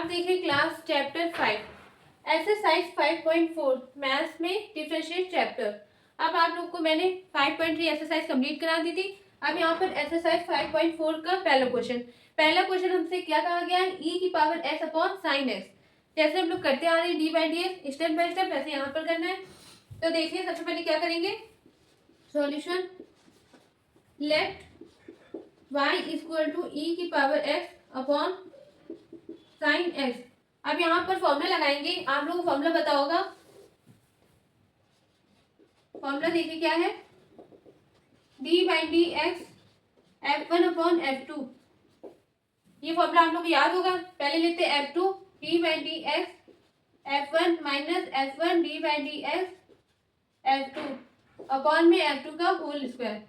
आप देखिए class chapter 5 exercise 5.4 maths में डिफरेंशिएट चैप्टर। अब आप लोग को मैंने 5.3 एक्सरसाइज कंप्लीट करा दी थी। अब यहाँ पर एक्सरसाइज 5.4 का पहला क्वेश्चन हमसे क्या कहा गया है, ई की power x upon sine x. जैसे हम लोग करते आ रहे हैं D by d x step by step, वैसे यहाँ पर करना है। तो देखिए सबसे पहले क्या करेंगे, solution let y equal to e की power x upon sine x. अब यहाँ पर फॉर्मूला लगाएंगे, आप लोगों को फॉर्मूला पता होगा। फॉर्मूला देखिए क्या है, d by d x F1 upon F2। ये फॉर्मूला आप लोग को याद होगा। पहले लिखते हैं F2 D by d x F1 minus F1 D by d x F2 upon में F2 का होल स्क्वायर।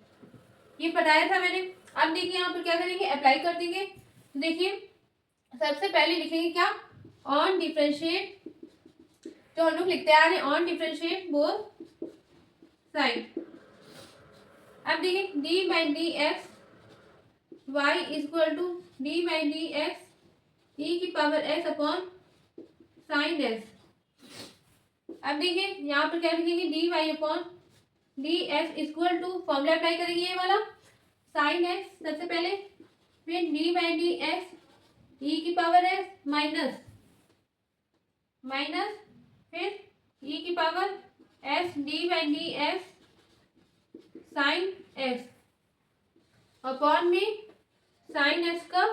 ये बताया था मैंने। अब देखिए यहाँ पर क्या करेंगे, अप्लाई कर देंगे। देखिए सबसे पहले लिखेंगे क्या, ऑन डिफरेंशिएट, जो हम लोग लिखते आ रहे हैं ऑन डिफरेंशिएट बोथ साइड। अब देखिए d by d x y equal to d by d x e की power x upon sine x. अब देखिए यहाँ पर क्या लिखेंगे, d y upon d x equal to, formula apply करेंगे ये वाला, साइन एक्स सबसे पहले, फिर d by d x e की पावर एक्स माइनस फिर ई की power s d by d x sine x upon में साइन एक्स का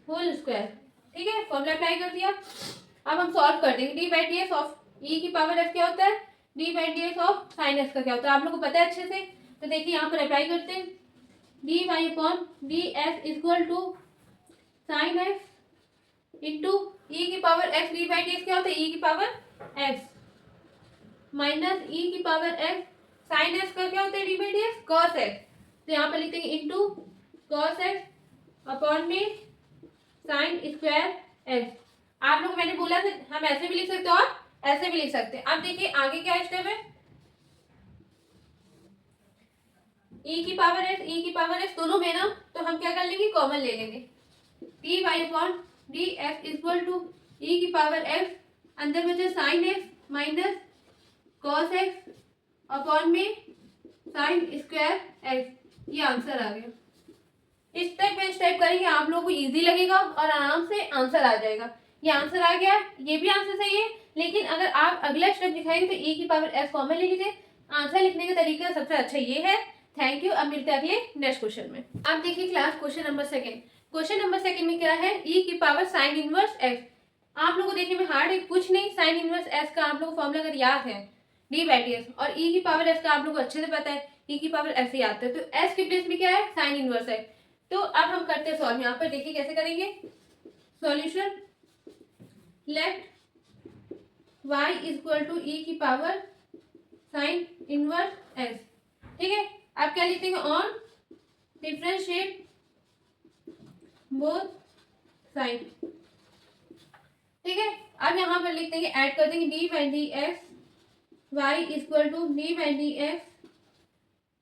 होल स्क्वायर। ठीक है, फॉर्मूला अप्लाई कर दिया। अब हम सॉल्व कर देंगे। D by d x of e की पावर एक्स क्या होता है, d by d x of sine x का क्या होता है, आप लोग को पता है अच्छे से। तो देखिए यहाँ पर अप्लाई करते हैं, d y upon d x equal to sine x into e की power x d by d x क्या होता है, ई की पावर एक्स माइनस ई की पावर एक्स साइन एक्स का क्या होता है, d by d x cos x. तो यहाँ पर लिखते हैं इंटू कॉस एक्स अपॉन में साइन स्क्वायर एक्स। आप लोग मैंने बोला था हम ऐसे भी लिख सकते हैं और ऐसे भी लिख सकते हैं। अब देखिए आगे क्या स्टेप है, ई की पावर एक्स दोनों में ना, तो हम क्या कर लेंगे, कॉमन ले लेंगे। D y upon d x equal to e की पावर एक्स, अंदर बचे sine x minus cos x upon में साइन स्क्वायर एक्स। ये आंसर आ गया। स्टेप बाय स्टेप करेंगे, आप लोगों को इजी लगेगा और आराम से आंसर आ जाएगा। ये आंसर आ गया, ये भी आंसर सही है, लेकिन अगर आप अगला स्टेप दिखाएंगे तो ई की पावर एक्स कॉमन ले लीजिए। आंसर लिखने का तरीका सबसे अच्छा ये है। Thank you. अब मिलते हैं अगले नेक्स्ट क्वेश्चन में। अब देखिए class question number second. Question number second में क्या है, ई की पावर साइन इनवर्स एक्स। आप लोगों को देखने में हार्ड है कुछ नहीं, साइन इनवर्स एक्स का आप लोगों को फॉर्मूला अगर याद है डी बाई डी एक्स, और ई की पावर एक्स का आप लोगों को अच्छे से पता है, ई की पावर एक्स ही आता है। तो एस के प्लेस में क्या है, साइन इनवर्स है। तो अब हम करते हैं सॉल्व। यहाँ पर देखिए कैसे करेंगे, solution let y equal to e की पावर साइन इनवर्स एक्स। ठीक है, अब क्या लिखते हैं, ऑन डिफरेंशिएट बोथ साइड। ठीक है, अब यहाँ पर लिखते हैं, ऐड कर देंगे d by d x y equal to d by d x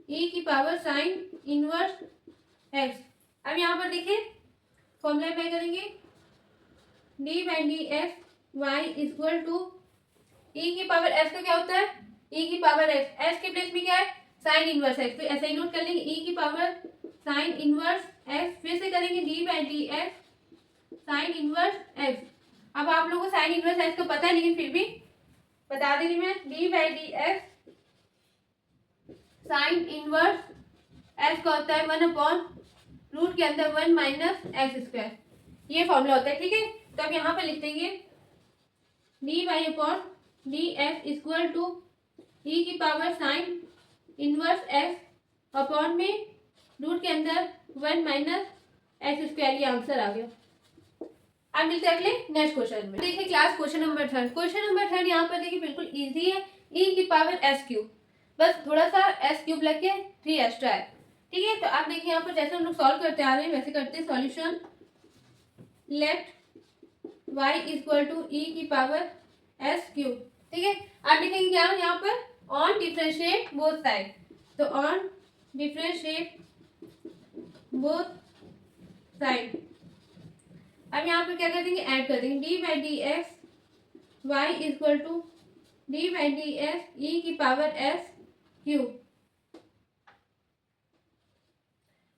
e की पावर साइन इनवर्स एक्स। अब यहाँ पर देखिए फॉर्मूला अप्लाई करेंगे, d by d x y equal to e की पावर एक्स का क्या होता है, ई की पावर एक्स, एक्स के प्लेस में क्या है, साइन इनवर्स एक्स। तो ऐसे ही नोट कर लेंगे, ई की पावर साइन इनवर्स एक्स, फिर से करेंगे d by d x sign inverse x. अब आप लोगों को साइन इनवर्स एक्स का पता है, लेकिन फिर भी बता देंगे मैं, D by d x sign inverse x का होता है 1 अपॉन रूट के अंदर 1 माइनस एक्स स्क्वायर। ये फॉर्मूला होता है। ठीक है, तो अब यहाँ पर लिख देंगे d y upon d x equal to e की power sine inverse x upon में रूट के अंदर 1 माइनस एक्स स्क्वायर। ये आंसर आ गया। अब मिलते हैं अगले नेक्स्ट क्वेश्चन में। देखिए class question number third. Question number third यहाँ पर देखिए बिल्कुल इजी है, ई की पावर एस क्यूब, बस थोड़ा सा एस क्यूब लग के 3 एक्स्ट्रा है। ठीक है, तो आप देखिए यहाँ पर जैसे हम लोग सॉल्व करते आ रहे हैं वैसे करते हैं। Solution let y equal to e की पावर एस क्यूब। ठीक है, आप लिखेंगे क्या यहाँ पर, ऑन डिफरेंशिएट बोथ साइड। तो ऑन डिफरेंशिएट बोथ साइड। अब यहाँ पर क्या कर देंगे, ऐड कर देंगे d by d x y equal to d by d x e की पावर एस क्यूब।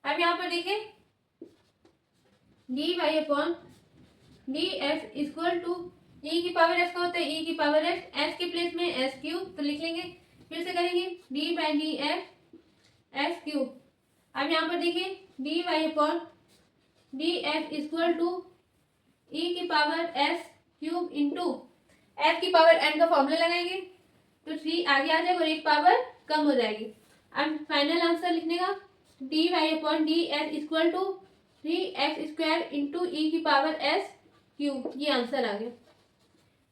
अब यहाँ पर देखिए d y upon d s equal to e की पावर एस का होता है ई की पावर एस के प्लेस में एस क्यूब, तो लिख लेंगे। फिर से करेंगे d by d s cube. अब यहाँ पर देखिए d y upon d s equal to e की power s cube into s की पावर एन का फॉर्मूला लगाएंगे तो 3 आगे आ जाएगा और एक पावर कम हो जाएगी। अब फाइनल आंसर लिखने का d y upon d s equal to 3x² into e की पावर एस क्यूब, ये आंसर आ गया।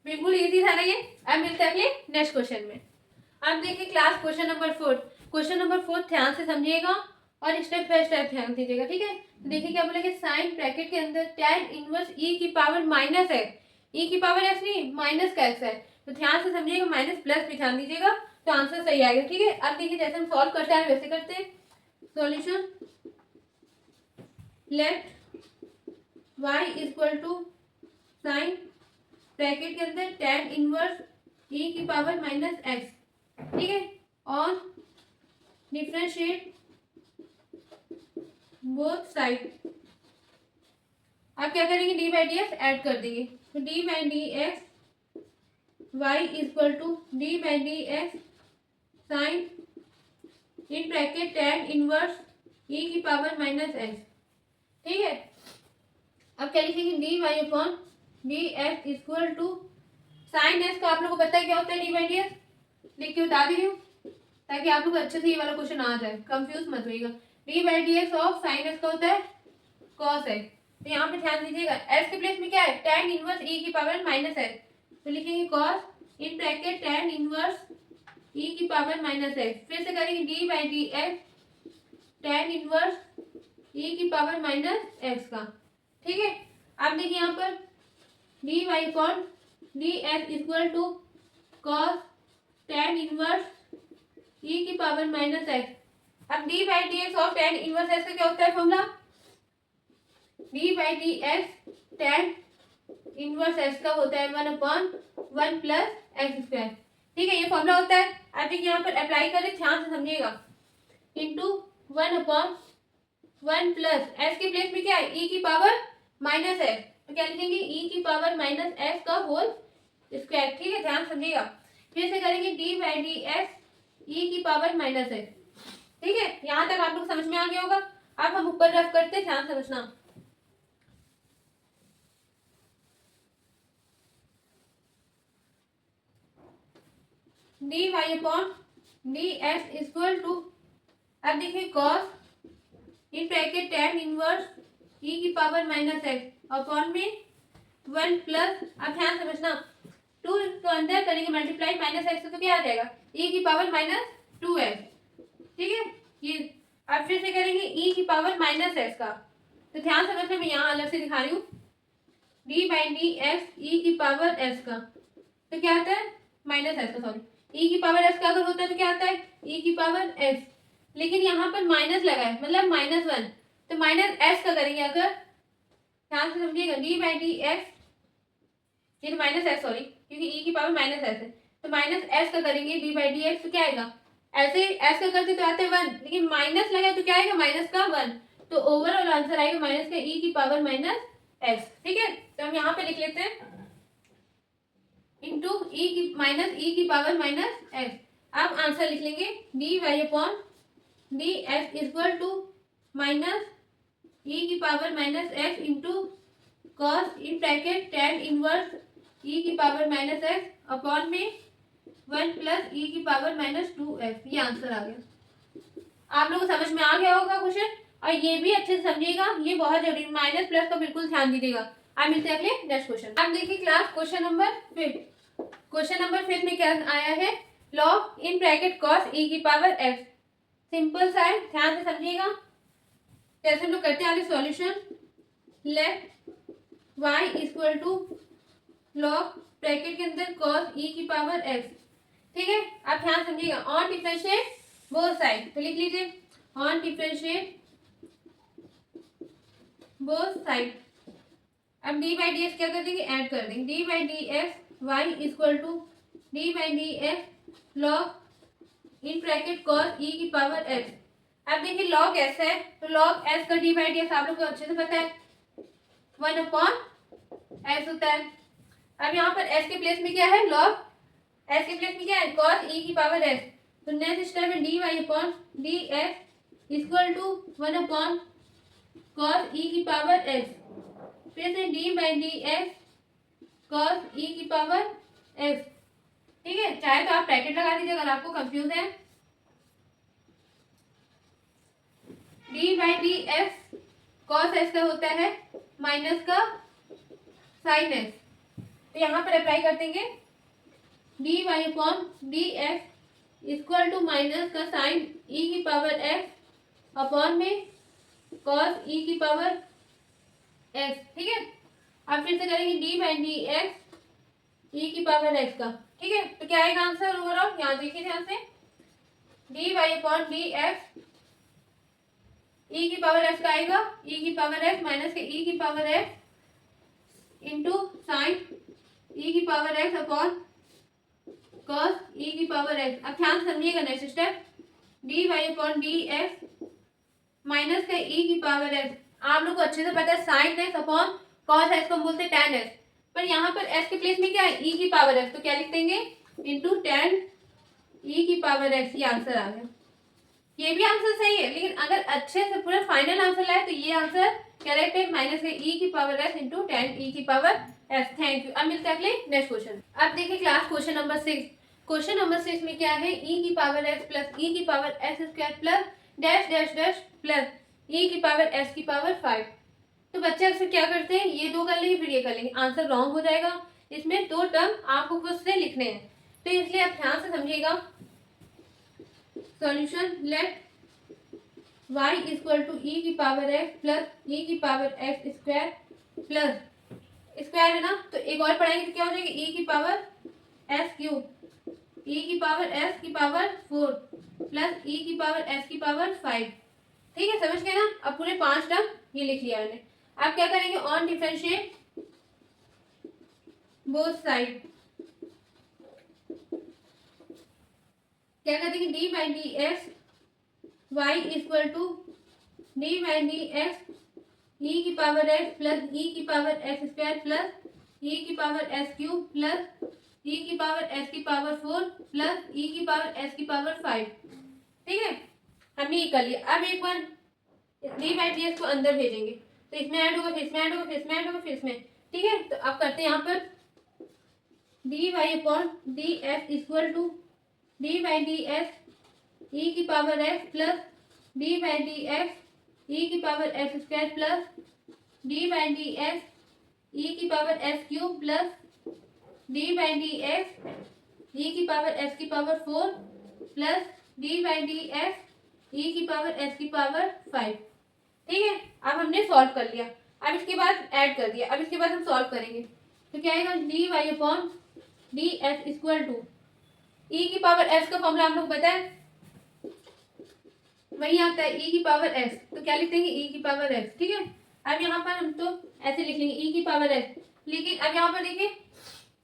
बिल्कुल इजी था ना ये। अब मिलते हैं अगले नेक्स्ट क्वेश्चन में। अब देखिए class question number 4। Question number 4 ध्यान से समझिएगा और स्टेप बाय स्टेप ध्यान दीजिएगा, ठीक है। तो देखिए क्या बोलेंगे, साइन ब्रैकेट के अंदर tan इनवर्स ई की पावर माइनस है, ई की पावर एस नहीं माइनस का एक्स है, तो ध्यान से समझिएगा, माइनस प्लस भी ध्यान दीजिएगा तो आंसर सही आएगा, ठीक है। अब देखिए जैसे हम सॉल्व करते हैं वैसे करते हैं। Solution let y equal to sine bracket के अंदर tan इनवर्स ई की पावर माइनस एक्स, ठीक है, और डिफरेंशिएट बोथ साइड। अब क्या करेंगे, d by d x add कर देंगे, तो d by d x y equal to d by d x sine in bracket tan inverse e की पावर माइनस एक्स, ठीक है। अब क्या लिखेंगे, d y upon d x equal to sine s का आप लोगों को पता है क्या होता है, डी बाई डी एक्स लिख के बता दी हूँ ताकि आप लोग अच्छे से ये वाला क्वेश्चन आ जाए, कंफ्यूज मत होइएगा। D by d x of sine s का होता है कॉस है, तो यहाँ पे ध्यान दीजिएगा एस के प्लेस में क्या है, tan इनवर्स ई की पावर माइनस है, तो लिखेंगे cos in bracket tan inverse e की पावर माइनस एक्स। फिर से करेंगे d by d x tan inverse e की पावर माइनस एक्स का, ठीक है। अब देखिए यहाँ पर d y upon d x equal to cos tan inverse e की पावर माइनस एक्स। अब d by d x of tan inverse x का क्या होता है formula, d by d x tan inverse x का होता है 1/1 प्लस x², ठीक है, ये फॉर्मूला होता है। अब देखिए यहाँ पर अप्लाई करें, ध्यान से समझिएगा, इंटू 1/1 प्लस एस के प्लेस में क्या है, ई की पावर माइनस है, तो क्या लिखेंगे ई की पावर माइनस एक्स का होल स्क्वायर, ठीक है, ध्यान समझिएगा। फिर से करेंगे d by d x e की पावर माइनस है, ठीक है। यहाँ तक आप लोग समझ में आ गया होगा। अब हम ऊपर रफ करते हैं, ध्यान समझना। D y upon d x equal to, अब देखिए cos in bracket tan inverse e की पावर माइनस एक्स अपॉन में 1 प्लस, अब ध्यान समझना, 2 तो अंदर करेंगे मल्टीप्लाई माइनस एक्स तो क्या आ जाएगा, ई की पावर माइनस 2x, ठीक है। ये अब फिर से करेंगे ई की पावर माइनस एक्स का, तो ध्यान समझना, मैं यहाँ अलग से दिखा रही हूँ, D by d x e की पावर एस का, तो क्या आता है माइनस एस का, सॉरी, ई की पावर एस का अगर होता है तो क्या आता है ई की पावर एस, लेकिन यहाँ पर माइनस लगा है मतलब -1, तो माइनस एस का करेंगे अगर, ध्यान से समझिएगा, डी बाई डी एक्स, ये तो माइनस एस, सॉरी, क्योंकि ई की पावर माइनस एस है, तो माइनस एस का करेंगे डी बाई डी एक्स, तो क्या आएगा, ऐसे एस का करते तो आते 1, लेकिन माइनस लगा तो क्या आएगा माइनस का 1, तो ओवरऑल आंसर आएगा माइनस का ई की पावर माइनस एक्स, ठीक है। तो हम यहाँ पे लिख लेते हैं इंटू ई की माइनस ई की पावर माइनस एक्स। अब आंसर लिख लेंगे d y upon d x equal to minus e की power minus x into cos in bracket tan inverse e की पावर माइनस एक्स अपॉन में 1 plus e की power minus 2x, ये answer आ गया। आप लोगों को समझ में आ गया होगा क्वेश्चन, और ये भी अच्छे से समझिएगा, ये बहुत जरूरी, माइनस प्लस का बिल्कुल ध्यान दीजिएगा। अब मिलते हैं अगले नेक्स्ट क्वेश्चन। अब देखिए class question number 5। Question number 5 में क्या आया है, log in bracket cos e की पावर x, सिंपल सा है, ध्यान से समझिएगा। कैसे हम लोग करते हैं आगे, solution let y equal to log bracket के अंदर कॉस ई की पावर x, ठीक है। आप ध्यान समझिएगा, ऑन डिफरेंशिएट बोथ साइड, तो लिख लीजिए ऑन डिफरेंशिएट बोथ साइड। अब डी बाई डी एक्स क्या कर देंगे, ऐड कर देंगे। D by d x y equal to d by d x log in bracket cos e की पावर एस। अब देखिए लॉग एस है तो लॉग एस का डी बाई डी एक्स आप लोग को अच्छे से पता है 1 एस होता है। अब यहाँ पर एस के प्लेस में क्या है, लॉग एस के प्लेस में क्या है, कॉस ई की पावर एस। तो नेक्स्ट स्टेप में d y upon d x equal to 1 cos e की पावर एस। फिर से d by d x cos e की पावर एस। ठीक है, चाहे तो आप ब्रैकेट लगा दीजिए अगर आपको कंफ्यूज है। D by d x cos S का होता है माइनस का साइन एस। तो यहाँ पर अप्लाई कर देंगे d y upon d x equal to minus का साइन ई की पावर एक्स अपॉन में कॉस ई की पावर एक्स। ठीक है, अब फिर से करेंगे d by d x e की पावर एक्स का। ठीक है, तो क्या आएगा आंसर ओवरऑल, यहाँ देखिए ध्यान से, d y upon d x e की पावर एक्स का आएगा ई की पावर एक्स माइनस के ई की power x into sine e की power x upon cos e की पावर एक्स। अब ध्यान समझिएगा next step, d y upon d x minus का ई की पावर एक्स। आप लोग को अच्छे से पता है sign x upon cos x को हम बोलते हैं टैन एक्स, पर यहाँ पर एक्स के प्लेस में क्या है, ई की पावर एक्स। तो क्या लिख देंगे, इंटू टैन ई की पावर एक्स। ये आंसर आ गया। ये भी आंसर सही है, लेकिन अगर अच्छे से पूरा फाइनल आंसर लाए तो ये आंसर करेक्ट है, माइनस के ई की पावर एक्स इंटू टैन ई की पावर एक्स। Thank you. अब मिलते हैं अगले नेक्स्ट क्वेश्चन। अब देखिए class question number 6। Question number 6 में क्या है, ई की पावर एक्स प्लस ई की power x square plus dash dash dash plus e की पावर एस की पावर 5। तो बच्चे अक्सर क्या करते हैं, ये दो कर लेंगे फिर ये कर लेंगे, आंसर रॉन्ग हो जाएगा। इसमें दो टर्म आपको खुद से लिखने हैं, तो इसलिए आप ध्यान से समझिएगा। Solution, let y equal to e की पावर एक्स प्लस ई की power x square plus square है ना, तो एक और पढ़ाएंगे तो क्या हो जाएगा, ई की पावर एस क्यूब, ई की पावर एस की पावर 4 प्लस ई की पावर एस की पावर 5। ठीक है, समझ गए ना। अब पूरे 5 टर्म ये लिख लिया मैंने। अब क्या करेंगे, ऑन डिफरेंशिएट बोथ साइड। क्या कर देंगे, d by d x y equal to d by d x e की पावर एक्स प्लस ई की power x square plus e की power s cube plus e की पावर एस की power 4 plus e की power s की power 5। ठीक है, हमने ये कर लिया। अब एक बार डी बाई डी एक्स को अंदर भेजेंगे, तो इसमें ऐड होगा, फिर इसमें ऐड होगा, फिर इसमें ऐड होगा, फिर इसमें। ठीक है, तो अब करते हैं यहाँ पर d y upon d x equal to d by d x e की power x plus d by d x e की power x square plus d by d x e की power s cube plus d by d x e की power s की power 4 plus d by d x e की power s की power 5। ठीक है, अब हमने सॉल्व कर लिया। अब इसके बाद ऐड कर दिया। अब इसके बाद हम सॉल्व करेंगे तो क्या आएगा, d y upon d s equal to e की पावर एस का फॉर्मूला हम लोग बताए वही आता है, ई की पावर एक्स। तो क्या लिख देंगे, ई की पावर एक्स। ठीक है, अब यहाँ पर हम तो ऐसे लिख लेंगे ई की पावर एक्स, लेकिन अब यहाँ पर देखिए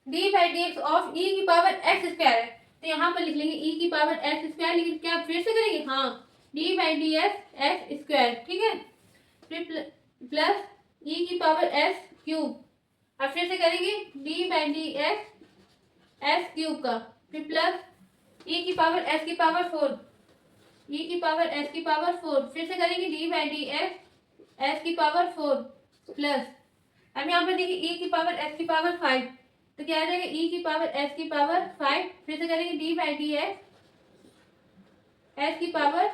d by d x of e की पावर एक्स स्क्वायर है, तो यहाँ पर लिख लेंगे ई की पावर एक्स स्क्वायर, लेकिन क्या फिर से करेंगे, हाँ D by d x x square. ठीक है, फिर प्लस ई की पावर एस क्यूब। अब फिर से करेंगे d by d x S cube का, फिर प्लस ई की पावर एस की पावर 4, ई की पावर एस की पावर 4, फिर से करेंगे d by d x S की पावर 4 प्लस, अब यहाँ पर देखिए ई की पावर एस की पावर 5, तो क्या आ जाएगा ई की पावर एस की पावर 5, फिर से करेंगे d by d x S की पावर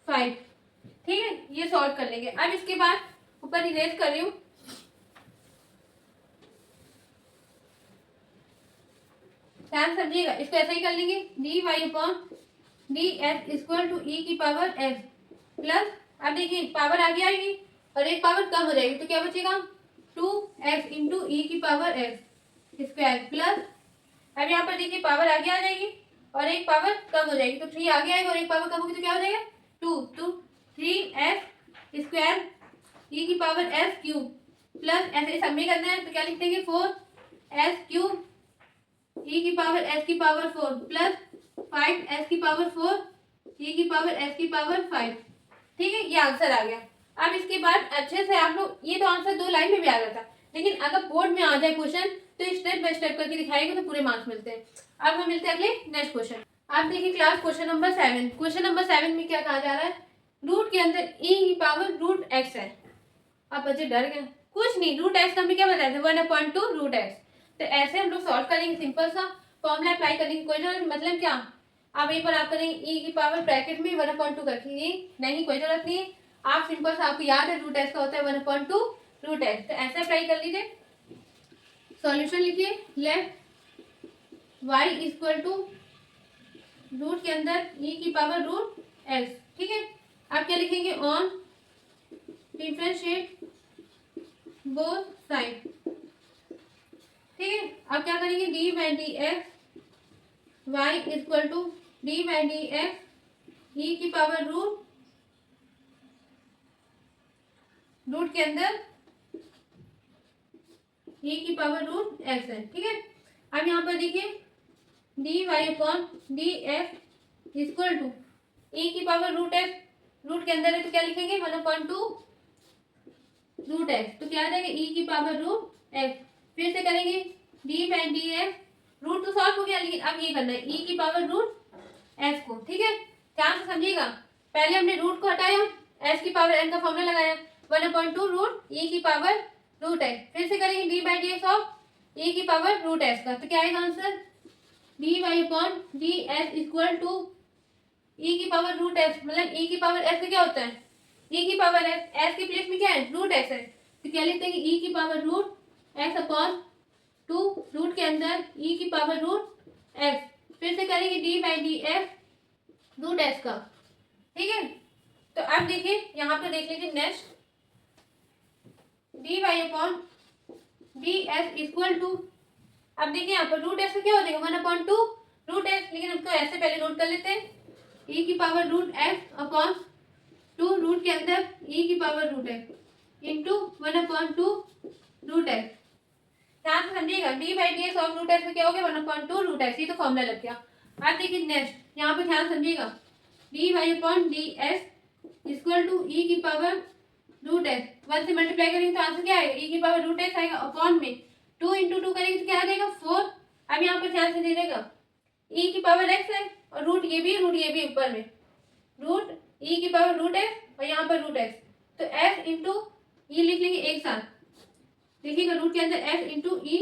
5। ठीक है, ये सॉल्व कर लेंगे। अब इसके बाद ऊपर इरेज कर रही हूँ, ध्यान समझिएगा, इसको ऐसा ही कर लेंगे, d y upon d x equal to e की पावर एक्स प्लस, अब देखिए पावर आगे आएगी और एक पावर कम हो जाएगी, तो क्या बचेगा 2x इंटू ई की पावर एक्स स्क्वायर प्लस, अब यहाँ पर देखिए पावर आगे आ जाएगी और एक पावर कम हो जाएगी, तो 3 आगे आएगा और एक पावर कम होगी तो क्या हो जाएगा 2, तो 3x स्क्वायर ई की पावर एस क्यूब प्लस ऐसे सब में करना है तो क्या लिख देंगे 4s³ ई की पावर s की पावर 4 प्लस 5s की पावर 4 ई की पावर s की पावर 5। ठीक है, ये आंसर आ गया। अब इसके बाद अच्छे से आप लोग, ये तो आंसर 2 लाइन में भी आ रहा था, लेकिन अगर बोर्ड में आ जाए क्वेश्चन तो स्टेप बाय स्टेप करके दिखाएंगे तो पूरे मार्क्स मिलते हैं। अब हम मिलते हैं अगले नेक्स्ट क्वेश्चन। आप देखिए class question number 7। Question number 7 में क्या कहा जा रहा है, रूट के अंदर ई की पावर रूट एक्स है। अब बच्चे डर गए, कुछ नहीं, रूट एक्स का हमें क्या बताया था 1/2 रूट एक्स। तो ऐसे हम लोग सॉल्व करेंगे, सिंपल सा फॉर्मूला अप्लाई करेंगे, कोई जरूरत, मतलब क्या, आप एक बार आप करेंगे ई की पावर ब्रैकेट में 1/2 करके, नहीं कोई जरूरत नहीं है, आप सिंपल सा, आपको याद है रूट एक्स का होता है 1/2 रूट एक्स, तो ऐसे अप्लाई कर लीजिए। सॉल्यूशन लिखिए, let y equal to root के अंदर ई की पावर रूट एक्स। ठीक है, आप क्या लिखेंगे, ऑन डिफरेंशिएट बोथ साइड। ठीक है, अब क्या करेंगे, d by d x y equal to d by d x e की पावर रूट के अंदर ई की पावर रूट एक्स है। ठीक है, अब यहाँ पर देखिए d y upon d x equal to e की पावर रूट एक्स, रूट के अंदर है तो क्या लिखेंगे 1/2 रूट एक्स, तो क्या आ जाएगा ई की पावर रूट एक्स। फिर से करेंगे d by d x, root तो सॉल्व हो गया, लेकिन अब ये करना है ई की पावर रूट एक्स को। ठीक है, ध्यान से समझिएगा, पहले हमने रूट को हटाया, एस की पावर एन का फॉर्मूला लगाया 1/2 रूट ई की पावर रूट एक्स। फिर से करेंगे d by d x of e की पावर रूट एक्स का, तो क्या आएगा answer, d y upon d s equal to e की पावर रूट एक्स, मतलब ई की पावर एस का क्या होता है, ई की पावर एस, एस के प्लेस में क्या है रूट एक्स है, तो क्या लिखते हैं ई की power root x upon 2 root के अंदर ई की पावर रूट एक्स। फिर से करेंगे d by d x root x का। ठीक है, तो अब देखिए यहाँ पे देख लीजिए next, d y upon d s equal to, अब देखिए यहाँ पर रूट एक्स का क्या हो जाएगा 1/2 रूट एक्स, लेकिन हमको ऐसे पहले नोट कर लेते हैं, ई की power root x upon 2 root के अंदर ई की power root x into 1/2 root x. ध्यान से समझिएगा, d by d x of root x क्या हो गया 1/2 रूट एक्स, ये तो फॉर्मूला लग गया। अब देखिए नेक्स्ट यहाँ पे ध्यान समझिएगा, d y upon d x equal to e की पावर रूट एक्स, 1 से मल्टीप्लाई करेंगे तो आंसर क्या आएगा, ई की पावर रूट एक्स आएगा अपॉन में 2 इंटू 2 करेंगे तो क्या आ जाएगा 4। अब यहाँ पर ध्यान से दे देगा, ई की पावर एक्स है और रूट ये भी ऊपर में, रूट ई की पावर रूट एक्स और यहाँ पर रूट एक्स, तो एस इंटू ई लिख लेंगे एक साथ, देखिएगा रूट के अंदर एस इंटू ई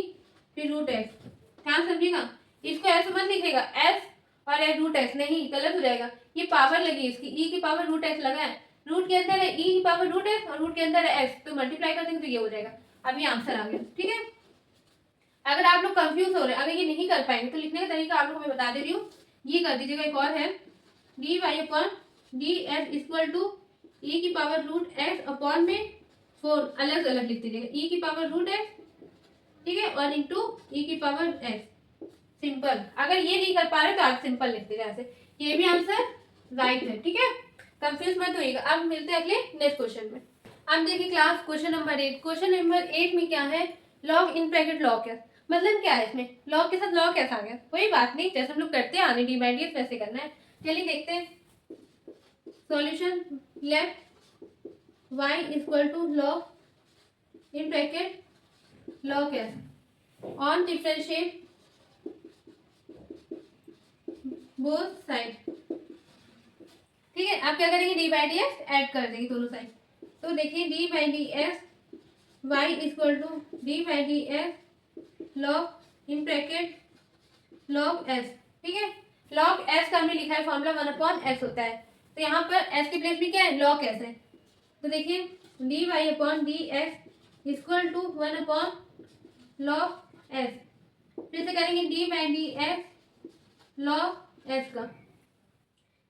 फिर रूट एक्स। ध्यान समझिएगा, इसको ऐसे मत लिखेगा एस और रूट एक्स, नहीं गलत हो जाएगा, ये पावर लगी इसकी, ई की पावर रूट एक्स लगा है, रूट के अंदर है ई की पावर रूट एक्स और रूट के अंदर है एक्स, तो मल्टीप्लाई कर देंगे तो ये हो जाएगा। अब ये आंसर आ गया। ठीक है, अगर आप लोग कंफ्यूज हो रहे हैं, अगर ये नहीं कर पाएंगे तो लिखने का तरीका आप लोग को मैं बता दे रही हूँ, ये कर दीजिएगा। एक और है d y upon d s equal to e की पावर रूट एक्स अपॉन में 4, अलग अलग लिख दीजिएगा, ई की पावर रूट एक्स, ठीक है, और इंटू ई की पावर एक्स, सिंपल। अगर ये नहीं कर पा रहे तो आप सिंपल लिख दीजिए ऐसे, ये भी आंसर राइट है। ठीक है, कंफ्यूज मत होइएगा। अब मिलते हैं अगले नेक्स्ट क्वेश्चन में। अब देखिए class question number 8। Question number 8 में क्या है, लॉग इन ब्रैकेट लॉग कैस, मतलब क्या है इसमें, लॉग के साथ लॉग कैस आ गया, कोई बात नहीं, जैसे हम लोग करते हैं आने डी बाई डी एक्स वैसे करना है। चलिए देखते हैं solution, let y equal to log in bracket log x on differentiate both side. ठीक है, आप क्या करेंगे d by d x add कर देंगे दोनों साइड, तो देखिए d by d x y equal to d by d x log in bracket log s. ठीक है, लॉग एस का हमने लिखा है फॉर्मूला 1/s होता है, तो यहाँ पर एस की प्लेस भी क्या है लॉग एस है, तो देखिए d y upon d x equal to 1/log s. फिर से करेंगे d by d x log s का।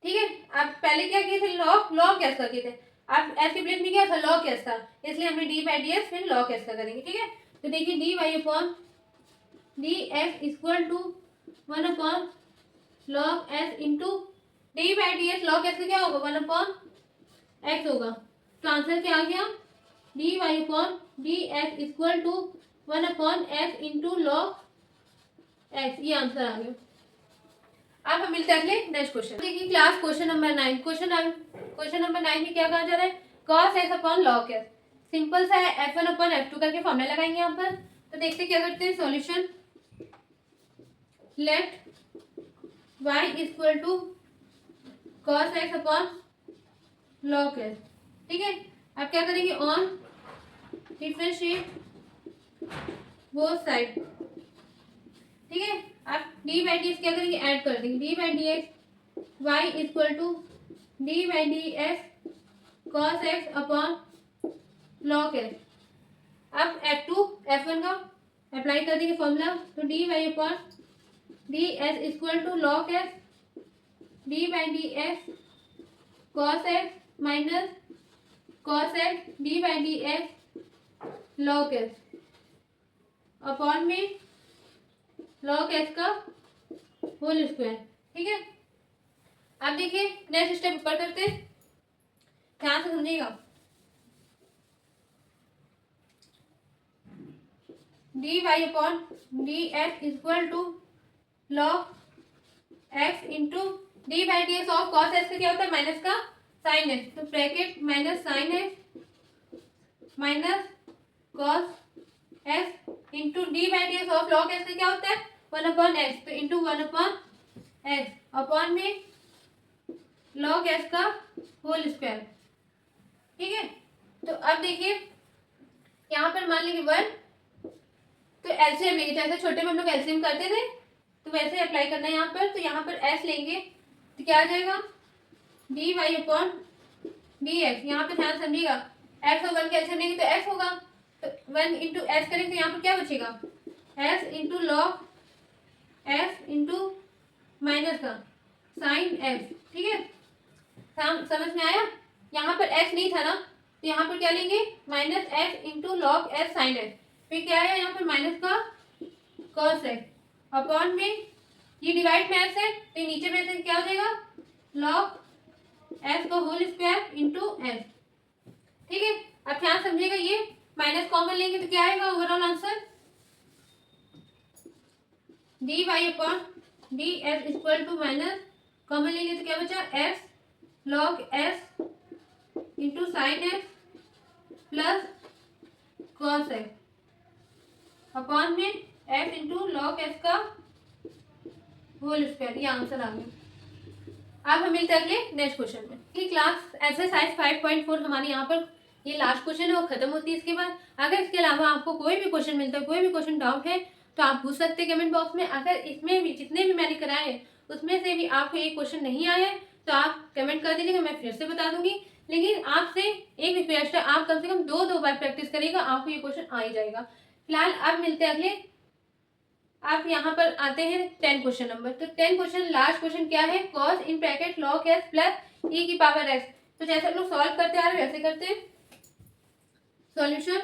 ठीक है, आप पहले क्या किए थे लॉग एस का किए थे, आप एस की प्लेस में क्या था लॉग एस था, इसलिए हमने डी बाई डी एक्स फिर लॉग एस का करेंगे। ठीक है, तो देखिए d y upon d x equal to 1/log s into d by d x log s का क्या होगा 1/x होगा, तो आंसर क्या आ गया d y upon d s equal to 1/s into log x. ये आंसर आ गया। अब हम मिलते हैं अगले नेक्स्ट क्वेश्चन। देखिए class question number 9। Question number 9 में क्या कहा जा रहा है, cos x upon log x। Simple सा है, f1 अपॉन f2 करके फॉर्मूला लगाएंगे यहाँ पर। तो देखते क्या करते हैं, solution let y equal to cos x upon log x। ठीक है, अब क्या करेंगे, ऑन डिफरेंशिएट बोथ साइड। ठीक है, अब डी बाई डी एक्स क्या करेंगे, ऐड कर देंगे। D by d x y equal to d by d x cos x upon log x. अब F2 F1 का अप्लाई कर देंगे फॉर्मूला। तो d y upon d s equal to log x d by d x cos x minus cos x d by d x log x upon में log x का whole square. ठीक है, अब देखिए next step ऊपर करते, ध्यान से समझिएगा। D y upon d x equal to log x into d by d x of cos x का क्या होता है, माइनस का साइन एक्स। तो bracket minus sine x minus cos x into d by d x of log x का क्या होता है, 1/x। तो इंटू 1/x अपॉन में लॉग एक्स का होल स्क्वायर। ठीक है, तो अब देखिए यहाँ पर मान लीजिए 1, तो एलसीएम लेंगे। जैसे छोटे में हम लोग एलसीएम करते थे, तो वैसे अप्लाई करना है यहाँ पर। तो यहाँ पर s लेंगे तो क्या आ जाएगा, d y upon d x. यहाँ पे ध्यान समझिएगा, x और 1 के एलसीएम लेंगे तो s होगा। तो 1 इंटू एस करेंगे तो यहाँ पर क्या बचेगा, s into log s into minus का साइन x। ठीक है, समझ में आया। यहाँ पर s नहीं था ना, तो यहाँ पर क्या लेंगे, minus x into log s sine x। फिर क्या आया यहाँ पर, माइनस का कॉस x अपॉन में ये डिवाइड में s है, तो नीचे में से क्या हो जाएगा, लॉग s का होल स्क्वायर इंटू s। ठीक है, अब ध्यान समझिएगा, ये माइनस कॉमन लेंगे तो क्या आएगा overall answer, d y upon d s equal to minus common लेंगे तो क्या बचा, s log s into sine x plus cos x upon में एस इंटू लॉग एस का होल स्क्वायर। ये आंसर आ गया। अब हम मिलते हैं अगले नेक्स्ट क्वेश्चन में। ये क्लास एक्सरसाइज 5.4 हमारे यहाँ पर ये लास्ट क्वेश्चन है, वो खत्म होती है। इसके बाद अगर इसके अलावा आपको कोई भी क्वेश्चन मिलता है, कोई भी क्वेश्चन डाउट है, तो आप पूछ सकते हैं कमेंट बॉक्स में। अगर इसमें भी जितने भी मैंने कराए हैं उसमें से भी आपको एक क्वेश्चन नहीं आया है तो आप कमेंट कर दीजिएगा, मैं फिर से बता दूंगी। लेकिन आपसे एक रिक्वेस्ट है, आप कम से कम 2 बार प्रैक्टिस करिएगा, आपको ये क्वेश्चन आ ही जाएगा। फिलहाल अब मिलते हैं अगले। आप यहाँ पर आते हैं 10 क्वेश्चन नंबर। तो 10 क्वेश्चन, लास्ट क्वेश्चन क्या है, cos in bracket log s plus e की पावर एक्स। तो जैसे हम लोग सॉल्व करते आ रहे हैं वैसे करते हैं। Solution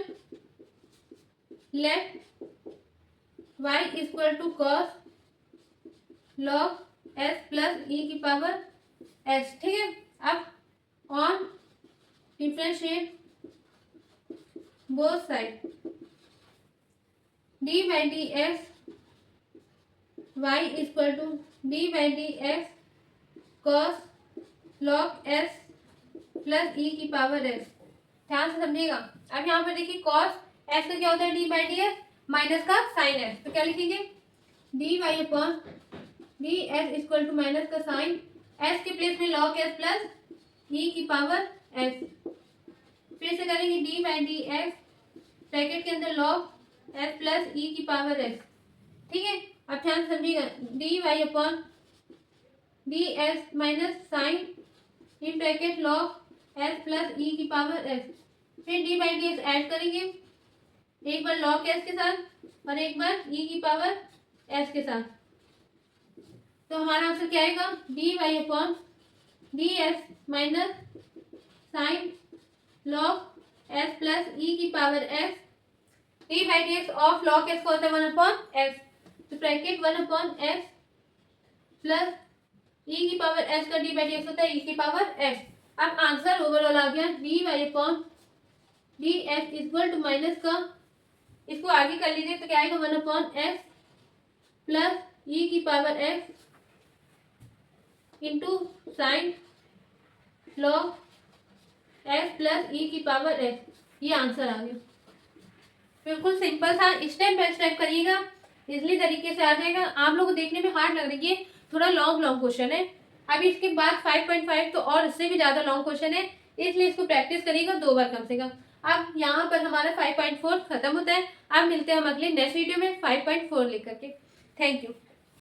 let y equal to cos log s plus e की पावर s। ठीक है, अब on differentiate both side d by d x y equal to d by d x cos log s plus e की power S. ध्यान से समझिएगा। अब यहाँ पर देखिए कॉस एस का क्या होता है, d by d s minus का साइन एस। तो क्या लिखेंगे, d y upon d s equal to minus का साइन एस के प्लेस में लॉग एस प्लस ई की पावर एस। फिर से करेंगे d by d x bracket के अंदर लॉग एस प्लस ई की पावर एस। ठीक है, अब ध्यान समझिएगा, d y upon d s minus sine in bracket log s plus e की पावर एस। फिर d by d x add करेंगे, एक बार लॉग एस के साथ और एक बार ई की पावर एस के साथ। तो हमारा आंसर क्या आएगा, d y upon d s minus sine log s plus e की power s. D by d x of log s का होता है 1/s। तो ब्रैकेट 1/s प्लस ई की पावर एस का डी बाई डी एक्स होता है e की पावर एस। अब आंसर ओवरऑल आ गया d y upon d x equal to minus का, इसको आगे कर लीजिए तो क्या आएगा 1/x प्लस ई की power x into sine log x plus e की पावर एक्स। ये आंसर आ गया। बिल्कुल सिंपल था, स्टेप बाय स्टेप करिएगा, इजली तरीके से आ जाएगा। आप लोगों को देखने में हार्ड लग रही है, थोड़ा लॉन्ग लॉन्ग क्वेश्चन है। अभी इसके बाद 5.5 तो और इससे भी ज्यादा लॉन्ग क्वेश्चन है, इसलिए इसको प्रैक्टिस करिएगा 2 बार कम से कम। अब यहाँ पर हमारा 5.4 खत्म होता है। अब मिलते हैं हम अगले नेक्स्ट वीडियो में 5.4 लेकर के। Thank you.